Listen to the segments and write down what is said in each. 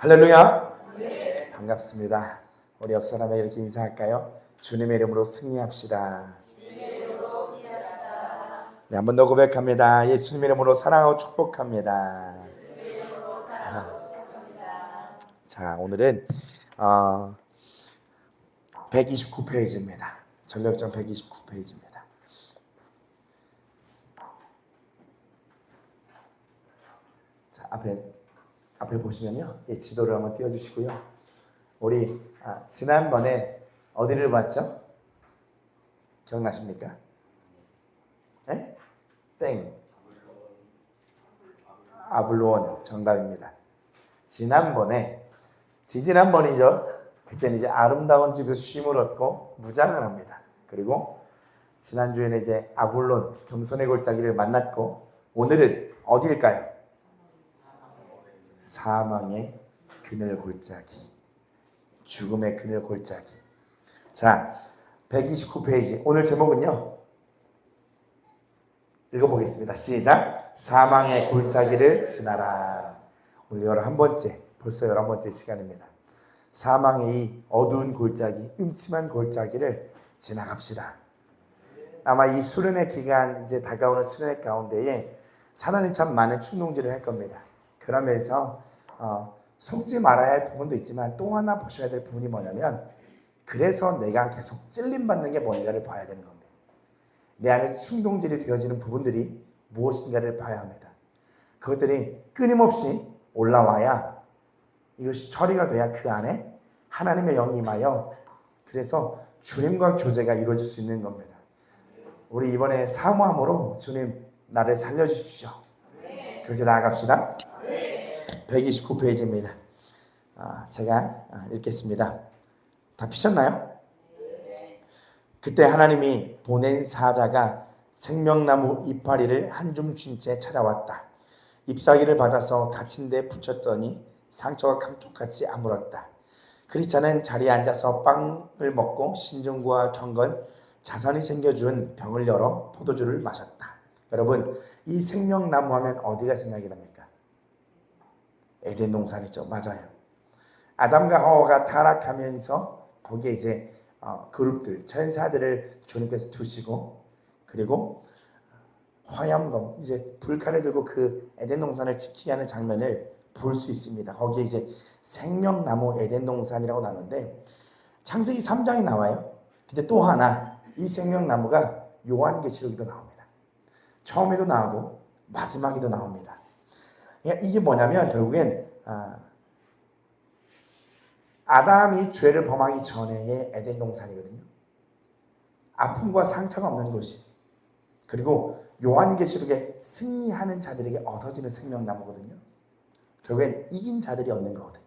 할렐루야. 네. 반갑습니다. 우리 옆 사람에 이렇게 인사할까요? 주님의 이름으로 승리합시다. 네, 한 번 더 고백합니다. 예수님의 이름으로 사랑하고 축복합니다. 자, 오늘은 129페이지입니다. 전력전 129페이지입니다. 자, 앞에 보시면요, 이 지도를 한번 띄워주시고요. 우리 지난번에 어디를 봤죠? 기억나십니까? 네? 땡. 아블론 정답입니다. 지지난번이죠. 그때는 이제 아름다운 집에서 쉼을 얻고 무장을 합니다. 그리고 지난주에는 이제 아블론 겸손의 골짜기를 만났고, 오늘은 어디일까요? 사망의 그늘 골짜기, 죽음의 그늘 골짜기. 자, 129페이지 오늘 제목은요, 읽어보겠습니다. 시작. 사망의 골짜기를 지나라. 오늘 벌써 11번째 시간입니다. 사망의 이 어두운 골짜기, 음침한 골짜기를 지나갑시다. 아마 이 수련회 기간, 이제 다가오는 수련회 가운데에 사단이 참 많은 충동질을 할 겁니다. 그러면서 속지 말아야 할 부분도 있지만 또 하나 보셔야 될 부분이 뭐냐면, 그래서 내가 계속 찔림받는 게 뭔가를 봐야 되는 겁니다. 내 안에서 충동질이 되어지는 부분들이 무엇인가를 봐야 합니다. 그것들이 끊임없이 올라와야, 이것이 처리가 돼야 그 안에 하나님의 영이 임하여, 그래서 주님과 교제가 이루어질 수 있는 겁니다. 우리 이번에 사모함으로 주님 나를 살려주십시오. 그렇게 나아갑시다. 129페이지입니다. 제가 읽겠습니다. 다 피셨나요? 그때 하나님이 보낸 사자가 생명나무 이파리를 한 줌 쥔 채 찾아왔다. 잎사귀를 받아서 다친 데 붙였더니 상처가 감쪽같이 아물었다. 크리스찬은 자리에 앉아서 빵을 먹고 신중과 경건, 자선이 챙겨준 병을 열어 포도주를 마셨다. 여러분, 이 생명나무 하면 어디가 생각이 납니까? 에덴 동산이죠. 맞아요. 아담과 하와가 타락하면서 거기에 이제 그룹들, 천사들을 주님께서 두시고, 그리고 화염검, 이제 불칼을 들고 그 에덴 동산을 지키게 하는 장면을 볼 수 있습니다. 거기에 이제 생명나무 에덴 동산이라고 나오는데 창세기 3장이 나와요. 근데 또 하나, 이 생명나무가 요한계시록에도 나옵니다. 처음에도 나오고 마지막에도 나옵니다. 그러니까 이게 뭐냐면 결국엔 아담이 죄를 범하기 전에의 에덴 동산이거든요. 아픔과 상처가 없는 곳이, 그리고 요한계시록에 승리하는 자들에게 얻어지는 생명나무거든요. 결국엔 이긴 자들이 얻는 거거든요.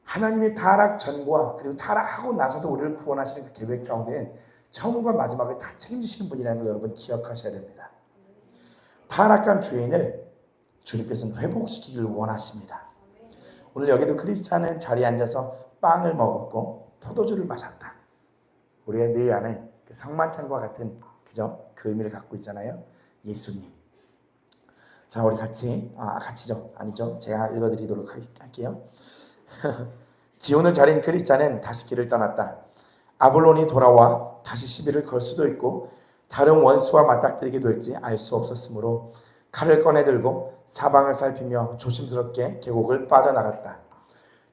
하나님의 타락 전과 그리고 타락하고 나서도 우리를 구원하시는 그 계획 가운데는 처음과 마지막을 다 책임지시는 분이라는 걸 여러분 기억하셔야 됩니다. 타락한 죄인을 주님께서는 회복시키기를 원하십니다. 오늘 여기도 크리스찬은 자리에 앉아서 빵을 먹었고 포도주를 마셨다. 우리가 늘 아는 그 성만찬과 같은, 그죠? 그 의미를 갖고 있잖아요. 예수님. 자, 우리 같이죠? 아니죠? 제가 읽어드리도록 할게요. 기운을 차린 크리스찬은 다시 길을 떠났다. 아볼론이 돌아와 다시 시비를 걸 수도 있고 다른 원수와 맞닥뜨리게 될지 알 수 없었으므로 칼을 꺼내들고 사방을 살피며 조심스럽게 계곡을 빠져나갔다.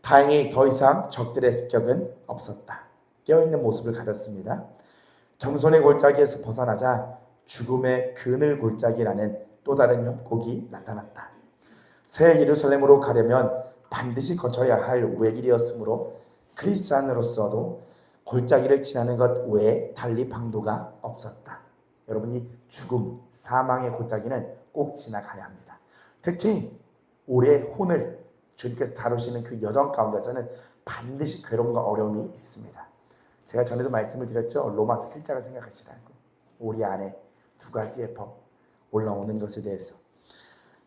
다행히 더 이상 적들의 습격은 없었다. 깨어있는 모습을 가졌습니다. 겸손의 골짜기에서 벗어나자 죽음의 그늘 골짜기라는 또 다른 협곡이 나타났다. 새 예루살렘으로 가려면 반드시 거쳐야 할 외길이었으므로 크리스찬으로서도 골짜기를 지나는 것 외에 달리 방도가 없었다. 여러분, 이 죽음, 사망의 골짜기는 꼭 지나가야 합니다. 특히 우리의 혼을 주님께서 다루시는 그 여정 가운데서는 반드시 괴로움과 어려움이 있습니다. 제가 전에도 말씀을 드렸죠. 로마서 7장을 생각하시라고. 우리 안에 두 가지의 법 올라오는 것에 대해서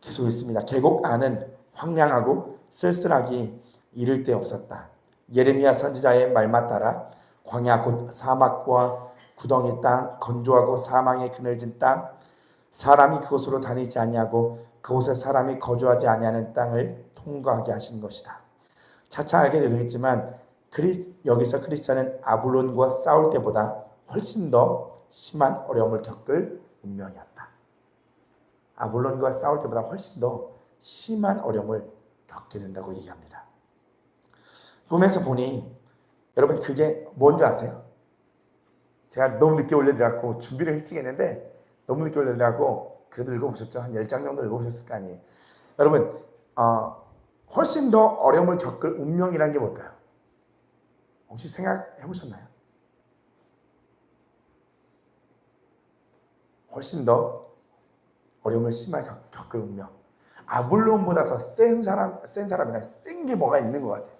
계속 있습니다. 계곡 안은 황량하고 쓸쓸하기 이를 데 없었다. 예레미야 선지자의 말만 따라 광야 곧 사막과 구덩이 땅, 건조하고 사망의 그늘진 땅, 사람이 그곳으로 다니지 아니하고 그곳에 사람이 거주하지 아니하는 땅을 통과하게 하신 것이다. 차차 알게 되겠지만 여기서 그리스도는 아블론과 싸울 때보다 훨씬 더 심한 어려움을 겪을 운명이었다. 아블론과 싸울 때보다 훨씬 더 심한 어려움을 겪게 된다고 얘기합니다. 꿈에서 보니 여러분 그게 뭔지 아세요? 제가 너무 늦게 올려드렸고 준비를 일찍 했는데 너무 늦게 올려드렸고 그래도 읽어보셨죠? 한 10장 정도 읽어보셨을 거 아니에요. 여러분 훨씬 더 어려움을 겪을 운명이라는 게 뭘까요? 혹시 생각해 보셨나요? 훨씬 더 어려움을 심하게 겪을 운명. 아블론보다 더 센 사람이나 센 게 뭐가 있는 것 같아요.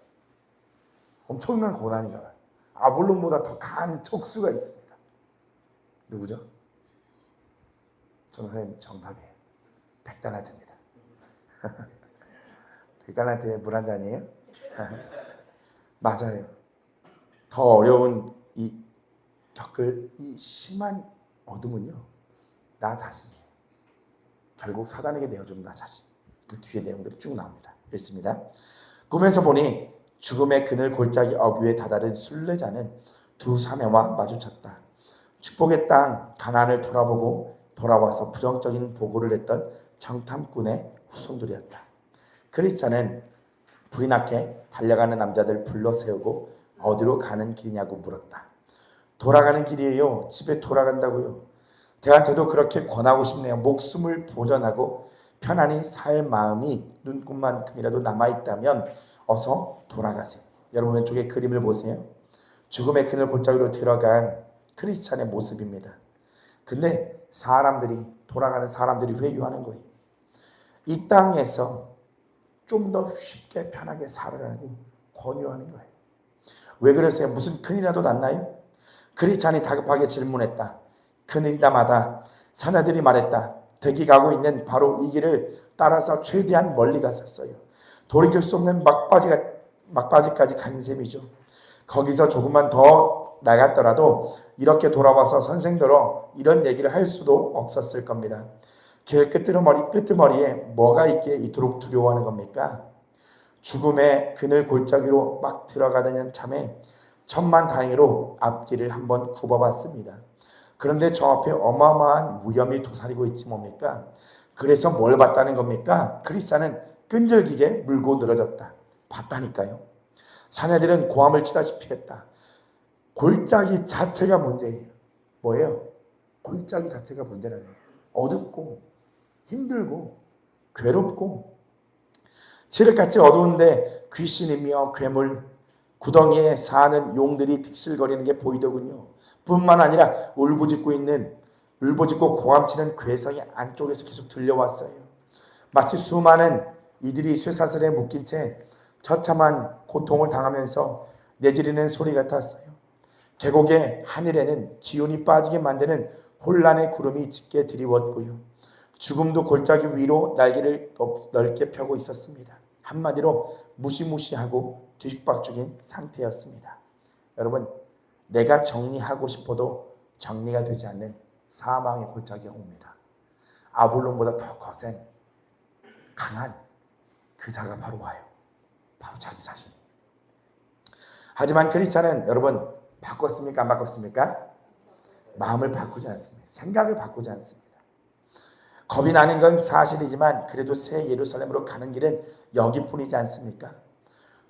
엄청난 고난인가 봐요. 아블론보다 더 강한 족수가 있습니다. 누구죠? 전사님 정답이에요. 백달란트입니다. 백달란트에 물 한 잔이에요? 맞아요. 더 어려운 겪을 이 심한 어둠은요, 나 자신이에요. 결국 사단에게 내어준 나 자신. 그 뒤에 내용들이 쭉 나옵니다. 읽습니다. 꿈에서 보니 죽음의 그늘 골짜기 어귀에 다다른 순례자는 두 사내와 마주쳤다. 축복의 땅 가나안을 돌아보고 돌아와서 부정적인 보고를 했던 정탐꾼의 후손들이었다. 크리스찬은 불이 나게 달려가는 남자들 불러 세우고 어디로 가는 길이냐고 물었다. 돌아가는 길이에요. 집에 돌아간다고요. 대한테도 그렇게 권하고 싶네요. 목숨을 보전하고 편안히 살 마음이 눈꽃만큼이라도 남아있다면 어서 돌아가세요. 여러분 왼쪽에 그림을 보세요. 죽음의 그늘 골짜기로 들어간 크리스찬의 모습입니다. 근데 돌아가는 사람들이 회유하는 거예요. 이 땅에서 좀 더 쉽게 편하게 살아라고 권유하는 거예요. 왜 그러세요? 무슨 큰일이라도 났나요? 크리스찬이 다급하게 질문했다. 그늘이다마다 사내들이 말했다. 대기 가고 있는 바로 이 길을 따라서 최대한 멀리 갔었어요. 돌이킬 수 없는 막바지까지 간 셈이죠. 거기서 조금만 더 나갔더라도 이렇게 돌아와서 선생들어 이런 얘기를 할 수도 없었을 겁니다. 길 끄트머리에 뭐가 있기에 이토록 두려워하는 겁니까? 죽음의 그늘 골짜기로 막 들어가던 참에 천만다행으로 앞길을 한번 굽어봤습니다. 그런데 저 앞에 어마어마한 위험이 도사리고 있지 뭡니까? 그래서 뭘 봤다는 겁니까? 크리스찬은 끈질기게 물고 늘어졌다. 봤다니까요. 사내들은 고함을 치다시피 했다. 골짜기 자체가 문제예요. 뭐예요? 골짜기 자체가 문제라는 거예요. 어둡고 힘들고 괴롭고 칠흑같이 어두운데 귀신이며 괴물, 구덩이에 사는 용들이 득실거리는 게 보이더군요. 뿐만 아니라 울부짖고 고함치는 괴성이 안쪽에서 계속 들려왔어요. 마치 수많은 이들이 쇠사슬에 묶인 채 처참한 고통을 당하면서 내지르는 소리 같았어요. 계곡의 하늘에는 기운이 빠지게 만드는 혼란의 구름이 짙게 드리웠고요. 죽음도 골짜기 위로 날개를 넓게 펴고 있었습니다. 한마디로 무시무시하고 뒤죽박죽인 상태였습니다. 여러분, 내가 정리하고 싶어도 정리가 되지 않는 사망의 골짜기가 옵니다. 아볼론보다 더 거센 강한 그 자가 바로 와요. 바로 자기 자신. 하지만 크리스찬은 여러분 바꿨습니까? 안 바꿨습니까? 마음을 바꾸지 않습니다. 생각을 바꾸지 않습니다. 겁이 나는 건 사실이지만 그래도 새 예루살렘으로 가는 길은 여기뿐이지 않습니까?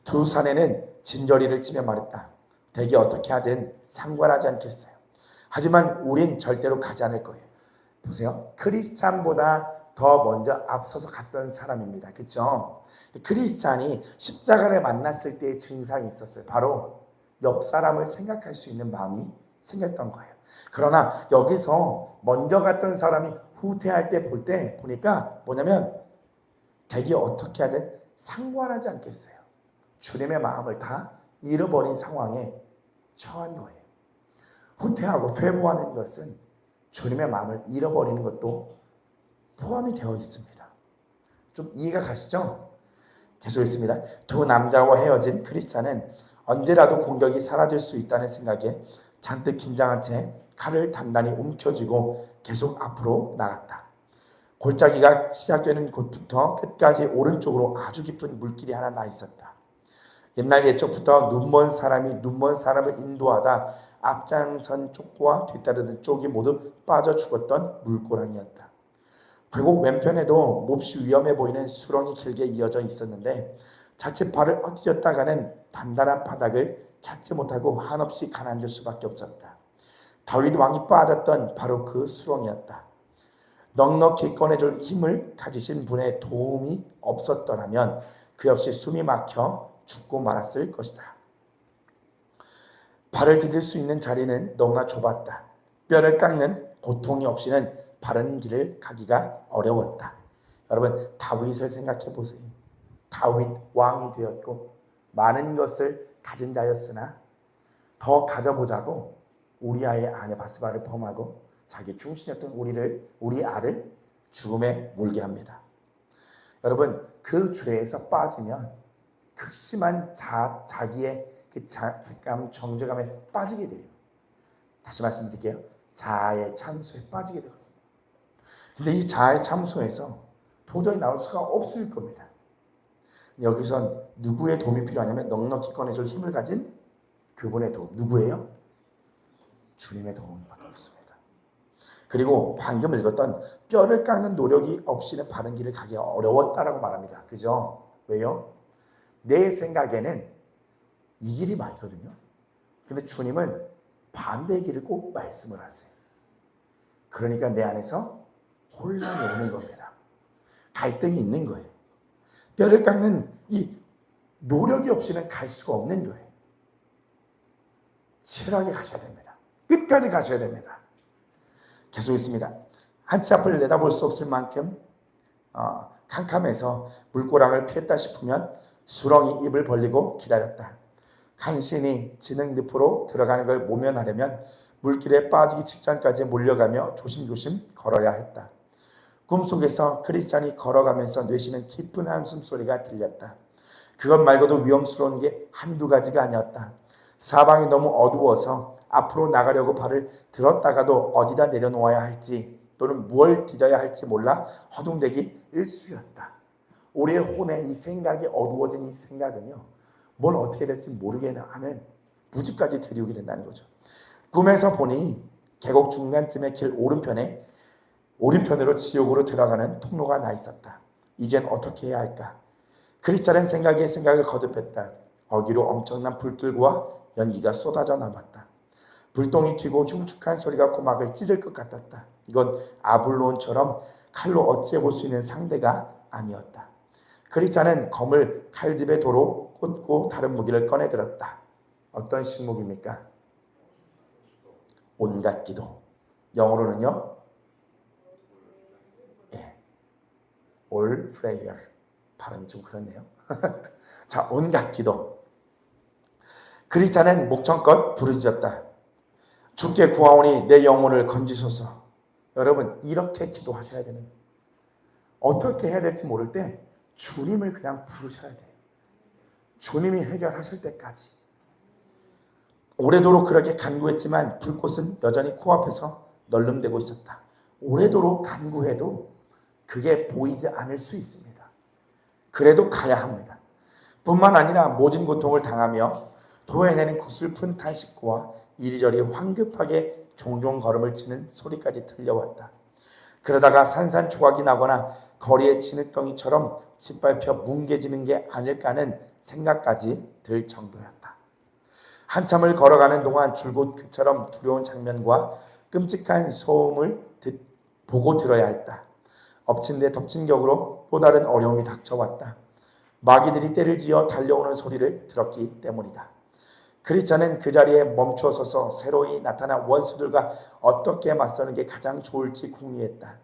두 사내는 진저리를 치며 말했다. 대개 어떻게 하든 상관하지 않겠어요. 하지만 우린 절대로 가지 않을 거예요. 보세요. 크리스찬보다 더 먼저 앞서서 갔던 사람입니다. 그렇죠? 크리스찬이 십자가를 만났을 때의 증상이 있었어요. 바로 옆 사람을 생각할 수 있는 마음이 생겼던 거예요. 그러나 여기서 먼저 갔던 사람이 후퇴할 때 보니까 뭐냐면 대개 어떻게 하든 상관하지 않겠어요. 주님의 마음을 다 잃어버린 상황에 처한 거예요. 후퇴하고 퇴보하는 것은 주님의 마음을 잃어버리는 것도 포함이 되어 있습니다. 좀 이해가 가시죠? 계속 있습니다. 두 남자와 헤어진 크리스찬은 언제라도 공격이 사라질 수 있다는 생각에 잔뜩 긴장한 채 칼을 단단히 움켜쥐고 계속 앞으로 나갔다. 골짜기가 시작되는 곳부터 끝까지 오른쪽으로 아주 깊은 물길이 하나 나 있었다. 옛날 옛적부터 눈먼 사람이 눈먼 사람을 인도하다 앞장선 쪽과 뒤따르는 쪽이 모두 빠져 죽었던 물고랑이었다. 계곡 왼편에도 몹시 위험해 보이는 수렁이 길게 이어져 있었는데 자칫 발을 엇뜨렸다가는 단단한 바닥을 찾지 못하고 한없이 가라앉을 수밖에 없었다. 다윗 왕이 빠졌던 바로 그 수렁이었다. 넉넉히 꺼내줄 힘을 가지신 분의 도움이 없었더라면 그 역시 숨이 막혀 죽고 말았을 것이다. 발을 디딜 수 있는 자리는 너무나 좁았다. 뼈를 깎는 고통이 없이는 바른 길을 가기가 어려웠다. 여러분, 다윗을 생각해 보세요. 다윗 왕이 되었고 많은 것을 가진 자였으나 더 가져보자고 우리아의 아내 바스바를 범하고 자기 충신이었던 우리 알을 죽음에 몰게 합니다. 여러분, 그 죄에서 빠지면 극심한 자기의 그 자책감, 정죄감에 빠지게 돼요. 다시 말씀드릴게요. 자아의 참소에 빠지게 되거든요. 근데 이 자아의 참소에서 도저히 나올 수가 없을 겁니다. 여기선 누구의 도움이 필요하냐면 넉넉히 꺼내줄 힘을 가진 그분의 도움. 누구예요? 주님의 도움밖에 없습니다. 그리고 방금 읽었던 뼈를 깎는 노력이 없이는 바른 길을 가기가 어려웠다라고 말합니다. 그죠? 왜요? 내 생각에는 이 길이 맞거든요. 근데 주님은 반대의 길을 꼭 말씀을 하세요. 그러니까 내 안에서 혼란이 오는 겁니다. 갈등이 있는 거예요. 뼈를 깎는 이 노력이 없이는 갈 수가 없는 거예요. 치열하게 가셔야 됩니다. 끝까지 가셔야 됩니다. 계속 있습니다. 한치 앞을 내다볼 수 없을 만큼 캄캄해서 물고랑을 피했다 싶으면 수렁이 입을 벌리고 기다렸다. 간신히 진흙 늪으로 들어가는 걸 모면하려면 물길에 빠지기 직전까지 몰려가며 조심조심 걸어야 했다. 꿈속에서 크리스찬이 걸어가면서 내쉬는 깊은 한숨 소리가 들렸다. 그것 말고도 위험스러운 게 한두 가지가 아니었다. 사방이 너무 어두워서 앞으로 나가려고 발을 들었다가도 어디다 내려놓아야 할지 또는 무엇을 뒤져야 할지 몰라 허둥대기 일쑤였다. 우리의 혼에 이 생각이 어두워진 이 생각은요, 뭘 어떻게 될지 모르게 하는 무지까지 들이오게 된다는 거죠. 꿈에서 보니 계곡 중간쯤의 길 오른편으로 지옥으로 들어가는 통로가 나 있었다. 이젠 어떻게 해야 할까? 크리스찬은 생각에 생각을 거듭했다. 어디로 엄청난 불길과 연기가 쏟아져 나왔다. 불똥이 튀고 흉측한 소리가 고막을 찢을 것 같았다. 이건 아블론처럼 칼로 어찌해 볼 수 있는 상대가 아니었다. 크리스찬은 검을 칼집에 도로 꽂고 다른 무기를 꺼내 들었다. 어떤 식목입니까? 온갖 기도. 영어로는요, all prayer. 발음이 좀 그렇네요. 자, 온갖 기도. 크리스찬은 목청껏 부르짖었다. 주께 구하오니 내 영혼을 건지소서. 여러분, 이렇게 기도하셔야 되는 거예요. 어떻게 해야 될지 모를 때 주님을 그냥 부르셔야 돼요. 주님이 해결하실 때까지. 오래도록 그렇게 간구했지만 불꽃은 여전히 코앞에서 널름대고 있었다. 오래도록 간구해도 그게 보이지 않을 수 있습니다. 그래도 가야 합니다. 뿐만 아니라 모진 고통을 당하며 토해내는 그 슬픈 탄식과 이리저리 황급하게 종종 걸음을 치는 소리까지 들려왔다. 그러다가 산산조각이 나거나 거리의 진흙덩이처럼 짓밟혀 뭉개지는 게 아닐까 하는 생각까지 들 정도였다. 한참을 걸어가는 동안 줄곧 그처럼 두려운 장면과 끔찍한 소음을 보고 들어야 했다. 엎친 데 덮친 격으로 또 다른 어려움이 닥쳐왔다. 마귀들이 때를 지어 달려오는 소리를 들었기 때문이다. 크리스찬은 그 자리에 멈춰서서 새로이 나타난 원수들과 어떻게 맞서는 게 가장 좋을지 궁리했다.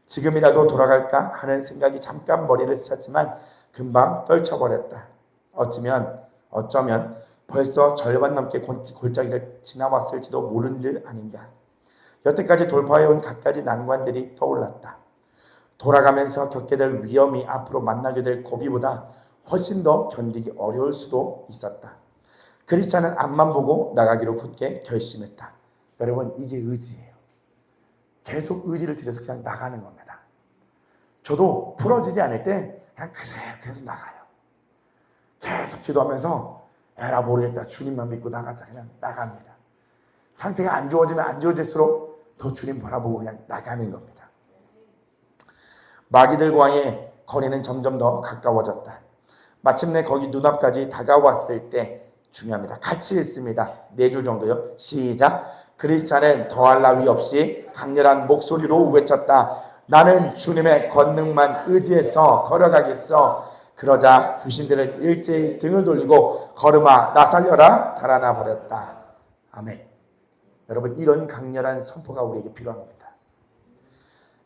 지금이라도 돌아갈까 하는 생각이 잠깐 머리를 스쳤지만 금방 떨쳐버렸다. 어쩌면 벌써 절반 넘게 골짜기를 지나왔을지도 모르는 일 아닌가. 여태까지 돌파해온 갖가지 난관들이 떠올랐다. 돌아가면서 겪게 될 위험이 앞으로 만나게 될 고비보다 훨씬 더 견디기 어려울 수도 있었다. 크리스찬은 앞만 보고 나가기로 굳게 결심했다. 여러분, 이게 의지예요. 계속 의지를 들여서 그냥 나가는 겁니다. 저도 풀어지지 않을 때 그냥 계속 나가요. 계속 기도하면서 에라 모르겠다. 주님만 믿고 나가자. 그냥 나갑니다. 상태가 안 좋아지면 안 좋아질수록 더 주님 바라보고 그냥 나가는 겁니다. 마귀들과의 거리는 점점 더 가까워졌다. 마침내 거기 눈앞까지 다가왔을 때 중요합니다. 같이 읽습니다. 4줄 정도요. 시작. 그리스찬은 더할 나위 없이 강렬한 목소리로 외쳤다. 나는 주님의 권능만 의지해서 걸어가겠어. 그러자 귀신들은 일제히 등을 돌리고 걸음아 나 살려라 달아나 버렸다. 아멘. 여러분 이런 강렬한 선포가 우리에게 필요합니다.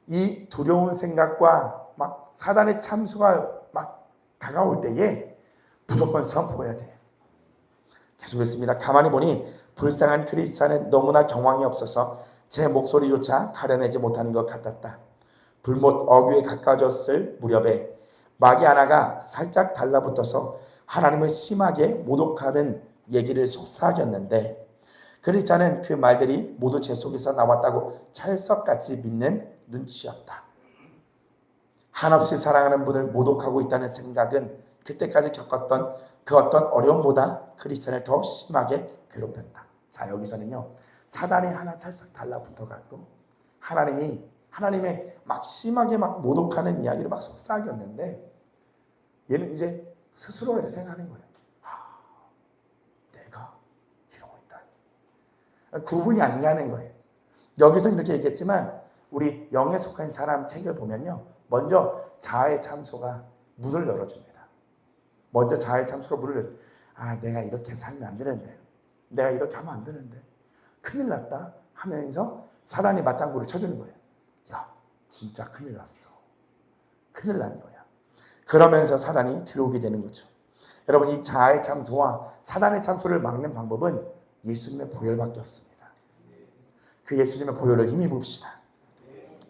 이 두려운 생각과 막 사단의 참수가 막 다가올 때에 무조건 선포해야 돼요. 계속 읽습니다. 가만히 보니 불쌍한 크리스찬은 너무나 경황이 없어서 제 목소리조차 가려내지 못하는 것 같았다. 불못 어귀에 가까워졌을 무렵에 마귀 하나가 살짝 달라붙어서 하나님을 심하게 모독하는 얘기를 속삭였는데 크리스찬은 그 말들이 모두 제 속에서 나왔다고 찰석같이 믿는 눈치였다. 한없이 사랑하는 분을 모독하고 있다는 생각은 그때까지 겪었던 그 어떤 어려움보다 크리스찬을 더 심하게 괴롭혔다. 자, 여기서는요 사단이 하나 찰싹 달라붙어갖고 하나님의 막 심하게 막 모독하는 이야기를 막 속삭였는데 얘는 이제 스스로 이렇게 생각하는 거예요. 내가 이러고 있다. 구분이 안 가는 거예요. 여기서 이렇게 얘기했지만 우리 영에 속한 사람 책을 보면요 먼저 자아의 참소가 문을 열어줍니다. 먼저 자아의 참소가 문을 열어줍니다. 내가 이렇게 살면 안 되는데, 내가 이렇게 하면 안 되는데 큰일 났다 하면서 사단이 맞장구를 쳐주는 거예요. 야 진짜 큰일 났어. 큰일 난 거야. 그러면서 사단이 들어오게 되는 거죠. 여러분 이 자아의 참소와 사단의 참소를 막는 방법은 예수님의 보혈밖에 없습니다. 그 예수님의 보혈을 힘입읍시다.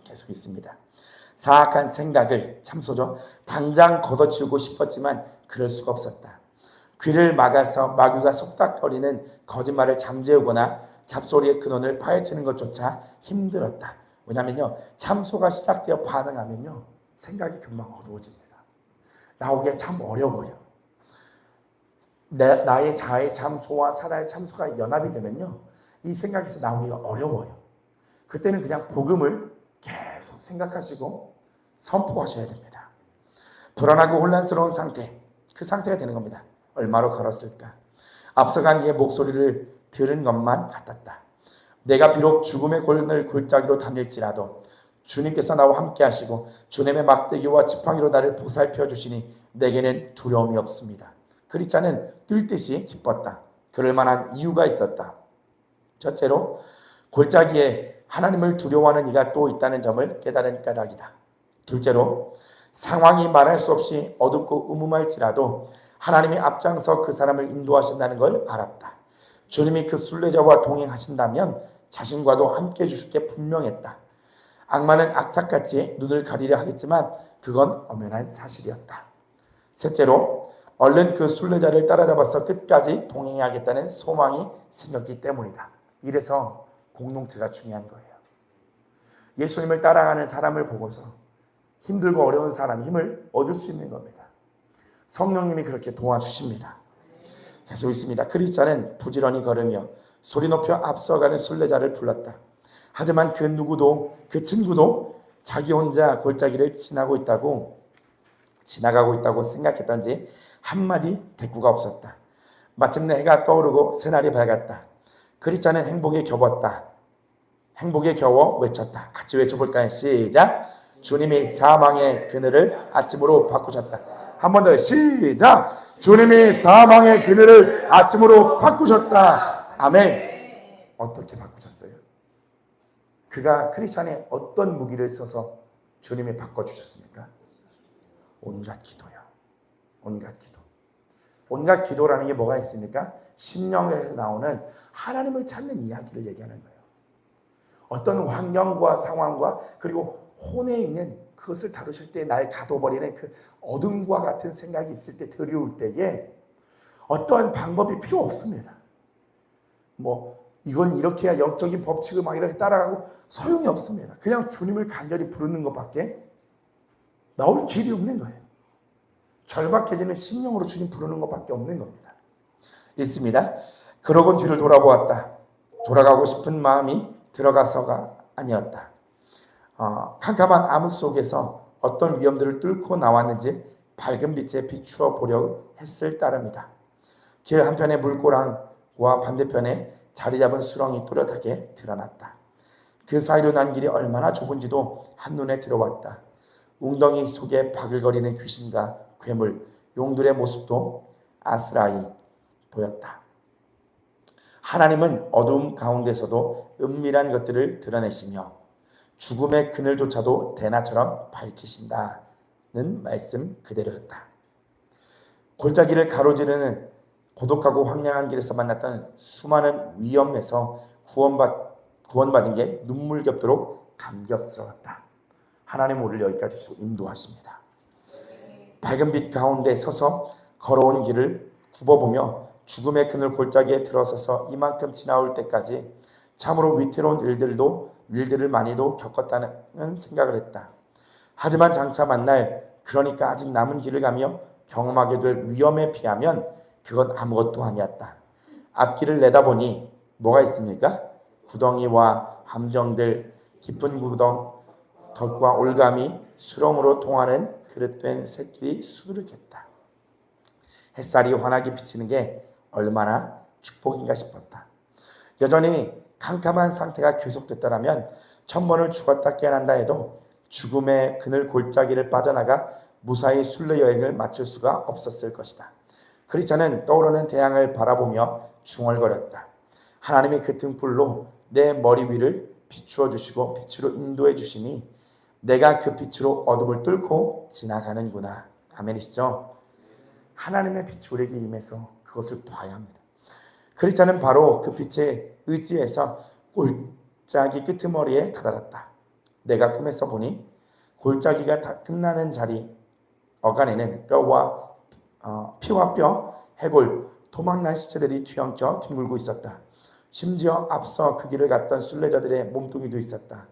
계속 있습니다. 사악한 생각을 참소죠. 당장 걷어치우고 싶었지만 그럴 수가 없었다. 귀를 막아서 마귀가 속닥거리는 거짓말을 잠재우거나 잡소리의 근원을 파헤치는 것조차 힘들었다. 왜냐하면요 참소가 시작되어 반응하면요 생각이 금방 어두워집니다. 나오기가 참 어려워요. 나의 자아의 참소와 사단의 참소가 연합이 되면요 이 생각에서 나오기가 어려워요. 그때는 그냥 복음을 계속 생각하시고 선포하셔야 됩니다. 불안하고 혼란스러운 상태, 그 상태가 되는 겁니다. 얼마로 걸었을까? 앞서간 이의 목소리를 들은 것만 같았다. 내가 비록 죽음의 골짜기로 다닐지라도 주님께서 나와 함께 하시고 주님의 막대기와 지팡이로 나를 보살펴 주시니 내게는 두려움이 없습니다. 크리스찬은 뛸 듯이 기뻤다. 그럴 만한 이유가 있었다. 첫째로 골짜기에 하나님을 두려워하는 이가 또 있다는 점을 깨달은 까닭이다. 둘째로 상황이 말할 수 없이 어둡고 음음할지라도 하나님이 앞장서 그 사람을 인도하신다는 걸 알았다. 주님이 그 순례자와 동행하신다면 자신과도 함께 해주실 게 분명했다. 악마는 악착같이 눈을 가리려 하겠지만 그건 엄연한 사실이었다. 셋째로 얼른 그 순례자를 따라잡아서 끝까지 동행해야겠다는 소망이 생겼기 때문이다. 이래서 공동체가 중요한 거예요. 예수님을 따라가는 사람을 보고서 힘들고 어려운 사람 힘을 얻을 수 있는 겁니다. 성령님이 그렇게 도와주십니다. 계속 있습니다. 크리스찬은 부지런히 걸으며 소리 높여 앞서가는 순례자를 불렀다. 하지만 그 누구도 그 친구도 자기 혼자 골짜기를 지나가고 있다고 생각했던지 한마디 대꾸가 없었다. 마침내 해가 떠오르고 새날이 밝았다. 크리스찬은 행복에 겨웠다. 행복에 겨워 외쳤다. 같이 외쳐볼까요? 시작. 주님이 사망의 그늘을 아침으로 바꾸셨다. 한 번 더 시작. 주님이 사망의 그늘을 아침으로 바꾸셨다. 아멘. 어떻게 바꾸셨어요? 그가 크리스찬의 어떤 무기를 써서 주님이 바꿔주셨습니까? 온갖 기도요. 온갖 기도. 온갖 기도라는 게 뭐가 있습니까? 심령에서 나오는 하나님을 찾는 이야기를 얘기하는 거예요. 어떤 환경과 상황과 그리고 혼에 있는 그것을 다루실 때 날 가둬버리는 그 어둠과 같은 생각이 있을 때 두려울 때에 어떠한 방법이 필요 없습니다. 이건 이렇게 해야 영적인 법칙을 막 이렇게 따라가고 소용이 없습니다. 그냥 주님을 간절히 부르는 것밖에 나올 길이 없는 거예요. 절박해지는 심령으로 주님 부르는 것밖에 없는 겁니다. 읽습니다. 그러곤 뒤를 돌아보았다. 돌아가고 싶은 마음이 들어가서가 아니었다. 캄캄한 암흑 속에서 어떤 위험들을 뚫고 나왔는지 밝은 빛에 비추어 보려 했을 따름이다. 길 한편의 물고랑과 반대편에 자리 잡은 수렁이 또렷하게 드러났다. 그 사이로 난 길이 얼마나 좁은지도 한눈에 들어왔다. 웅덩이 속에 바글거리는 귀신과 괴물, 용들의 모습도 아스라이 보였다. 하나님은 어두움 가운데서도 은밀한 것들을 드러내시며 죽음의 그늘조차도 대낮처럼 밝히신다는 말씀 그대로였다. 골짜기를 가로지르는 고독하고 황량한 길에서 만났던 수많은 위험에서 구원받은 게 눈물겹도록 감격스러웠다. 하나님은 우리를 여기까지 인도하십니다. 밝은 빛 가운데 서서 걸어온 길을 굽어보며 죽음의 그늘 골짜기에 들어서서 이만큼 지나올 때까지 참으로 위태로운 일들을 많이도 겪었다는 생각을 했다. 하지만 장차 만날, 그러니까 아직 남은 길을 가며 경험하게 될 위험에 비하면 그건 아무것도 아니었다. 앞길을 내다보니 뭐가 있습니까? 구덩이와 함정들, 깊은 구덩, 덫과 올가미, 수렁으로 통하는 그릇된 샛길이 수두룩했다. 햇살이 환하게 비치는 게 얼마나 축복인가 싶었다. 여전히 캄캄한 상태가 계속됐더라면 천번을 죽었다 깨어난다 해도 죽음의 그늘 골짜기를 빠져나가 무사히 순례 여행을 마칠 수가 없었을 것이다. 크리스찬은 떠오르는 태양을 바라보며 중얼거렸다. 하나님이 그 등불로 내 머리 위를 비추어 주시고 빛으로 인도해 주시니 내가 그 빛으로 어둠을 뚫고 지나가는구나. 아멘이시죠? 하나님의 빛이 우리에게 임해서 그것을 봐야 합니다. 크리스찬은 바로 그 빛에 의지해서 골짜기 끄트머리에 다다랐다. 내가 꿈에서 보니 골짜기가 다 끝나는 자리 어간에는 피와 뼈, 해골, 도망난 시체들이 뒤엉켜 뒹굴고 있었다. 심지어 앞서 그 길을 갔던 순례자들의 몸뚱이도 있었다.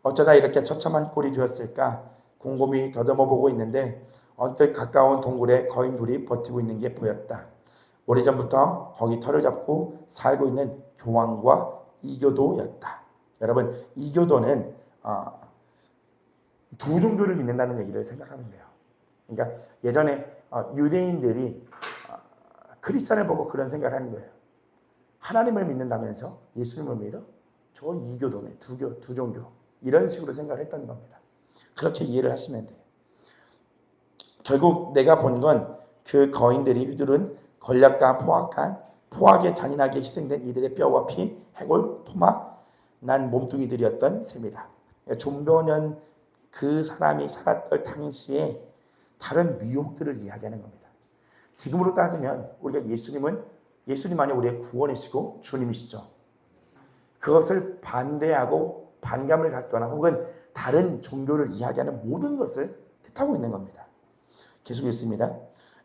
어쩌다 이렇게 처참한 꼴이 되었을까 곰곰이 더듬어 보고 있는데 언뜻 가까운 동굴에 거인 둘이 버티고 있는 게 보였다. 오래전부터 거기 털을 잡고 살고 있는 교황과 이교도였다. 여러분, 이교도는 두 종교를 믿는다는 얘기를 생각하면 돼요. 그러니까 예전에 유대인들이 크리스천을 보고 그런 생각을 하는 거예요. 하나님을 믿는다면서 예수님을 믿어? 저 이교도네, 두 종교. 이런 식으로 생각을 했던 겁니다. 그렇게 이해를 하시면 돼요. 결국 내가 본 건 그 거인들이 휘두른 권력과 포악에 잔인하게 희생된 이들의 뼈와 피, 해골, 토막, 난 몸뚱이들이었던 셈이다. 존버는 그 사람이 살았던 당시에 다른 미혹들을 이야기하는 겁니다. 지금으로 따지면 우리가 예수님만이 우리의 구원이시고 주님이시죠. 그것을 반대하고 반감을 갖거나 혹은 다른 종교를 이야기하는 모든 것을 뜻하고 있는 겁니다. 계속 읽습니다.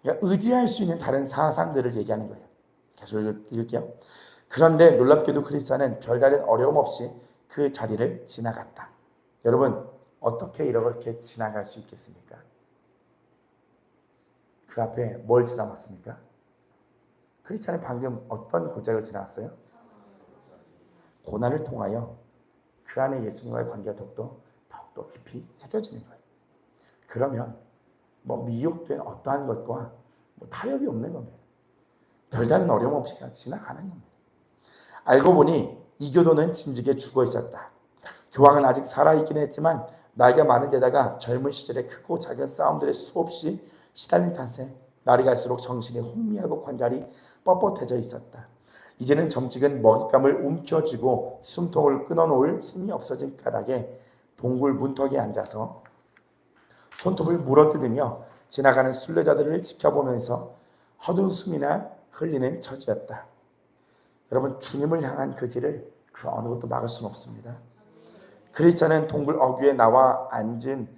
그러니까 의지할 수 있는 다른 사상들을 얘기하는 거예요. 계속 읽을게요. 그런데 놀랍게도 크리스찬은 별다른 어려움 없이 그 자리를 지나갔다. 여러분, 어떻게 이렇게 지나갈 수 있겠습니까? 그 앞에 뭘 지나갔습니까? 크리스찬은 방금 어떤 골짜기를 지나갔어요? 고난을 통하여 그 안에 예수님과의 관계가 더욱더 깊이 새겨지는 거예요. 그러면 미혹된 어떠한 것과 타협이 없는 겁니다. 별다른 어려움 없이 그냥 지나가는 겁니다. 알고 보니 이교도는 진즉에 죽어 있었다. 교황은 아직 살아있긴 했지만 나이가 많은 데다가 젊은 시절에 크고 작은 싸움들에 수없이 시달린 탓에 날이 갈수록 정신이 혼미하고 관절이 뻣뻣해져 있었다. 이제는 점찍은 먹잇감을 움켜쥐고 숨통을 끊어놓을 힘이 없어진 까닭에 동굴 문턱에 앉아서 손톱을 물어뜯으며 지나가는 순례자들을 지켜보면서 헛웃음이나 흘리는 처지였다. 여러분, 주님을 향한 그 길을 그 어느 것도 막을 수는 없습니다. 크리스찬은 동굴 어귀에 나와 앉은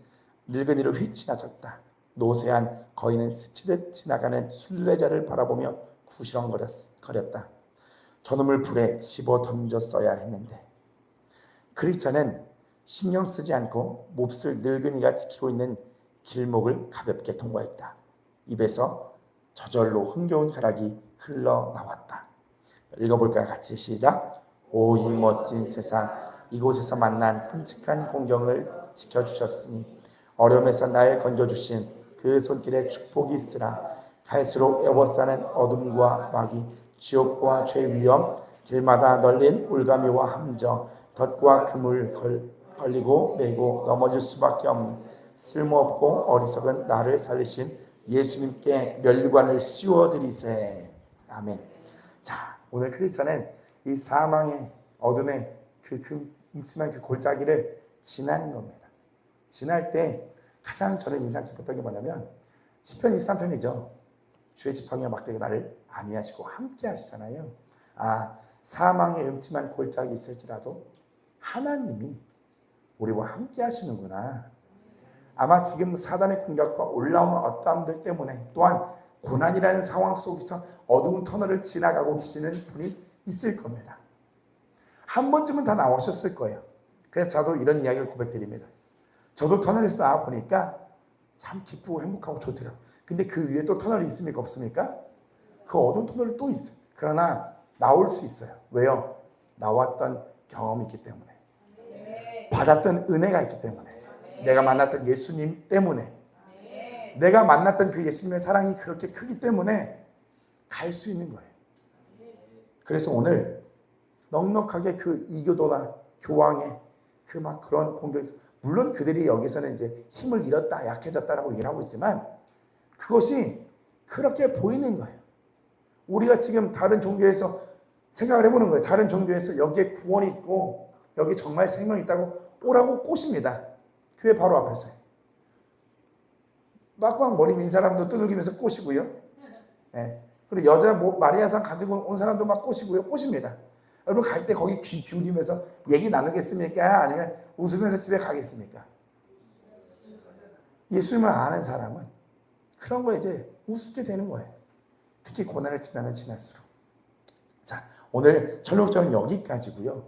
늙은이를 휙 지나쳤다. 노쇠한 거인은 스치듯 지나가는 순례자를 바라보며 구시렁거렸다. 저놈을 불에 집어 던졌어야 했는데. 크리스찬은 신경 쓰지 않고 몹쓸 늙은이가 지키고 있는 길목을 가볍게 통과했다. 입에서 저절로 흥겨운 가락이 흘러나왔다. 읽어볼까요? 같이 시작. 오, 이 멋진 세상, 이곳에서 만난 끔찍한 공경을 지켜주셨으니 어려움에서 날 건져주신 그 손길에 축복이 있으라. 갈수록 에워싸는 어둠과 마귀, 지옥과 죄 위험, 길마다 널린 올가미와 함정, 덫과 그물 걸리고 매고 넘어질 수밖에 없는 쓸모없고 어리석은 나를 살리신 예수님께 멸관을 씌워드리세. 아멘. 자, 오늘 크리스천은 이 사망의 어둠의 그 음침한 그 골짜기를 지나는 겁니다. 지날 때 가장 저는 인상 깊었던 게 뭐냐면 시편 23편이죠. 주의 지팡이와 막대기 나를 안위하시고 함께 하시잖아요. 아, 사망의 음침한 골짜기 있을지라도 하나님이 우리와 함께 하시는구나. 아마 지금 사단의 공격과 올라오는 어떠함들 때문에 또한 고난이라는 상황 속에서 어두운 터널을 지나가고 계시는 분이 있을 겁니다. 한 번쯤은 다 나오셨을 거예요. 그래서 저도 이런 이야기를 고백드립니다. 저도 터널에서 나와 보니까 참 기쁘고 행복하고 좋더라고요. 근데 그 위에 또 터널이 있습니까? 없습니까? 그 어두운 터널이 또 있어요. 그러나 나올 수 있어요. 왜요? 나왔던 경험이 있기 때문에. 받았던 은혜가 있기 때문에. 내가 만났던 예수님 때문에. 내가 만났던 그 예수님의 사랑이 그렇게 크기 때문에 갈 수 있는 거예요. 그래서 오늘 넉넉하게 그 이교도나 교황의 그 막 그런 공격에서 물론 그들이 여기서는 이제 힘을 잃었다, 약해졌다라고 얘기를 하고 있지만 그것이 그렇게 보이는 거예요. 우리가 지금 다른 종교에서 생각을 해보는 거예요. 다른 종교에서 여기에 구원이 있고 여기 정말 생명이 있다고 오라고 꼬십니다. 교회 바로 앞에서. 막상 머리 민 사람도 두들기면서 꼬시고요. 네. 그리고 여자 마리아상 가지고 온 사람도 막 꼬시고요. 꼬십니다. 여러분 갈 때 거기 귀 기울이면서 얘기 나누겠습니까? 아니면 웃으면서 집에 가겠습니까? 예수님을 아는 사람은 그런 거 이제 우습게 되는 거예요. 특히 고난을 지나면 지날수록. 자, 오늘 철록절은 여기까지고요.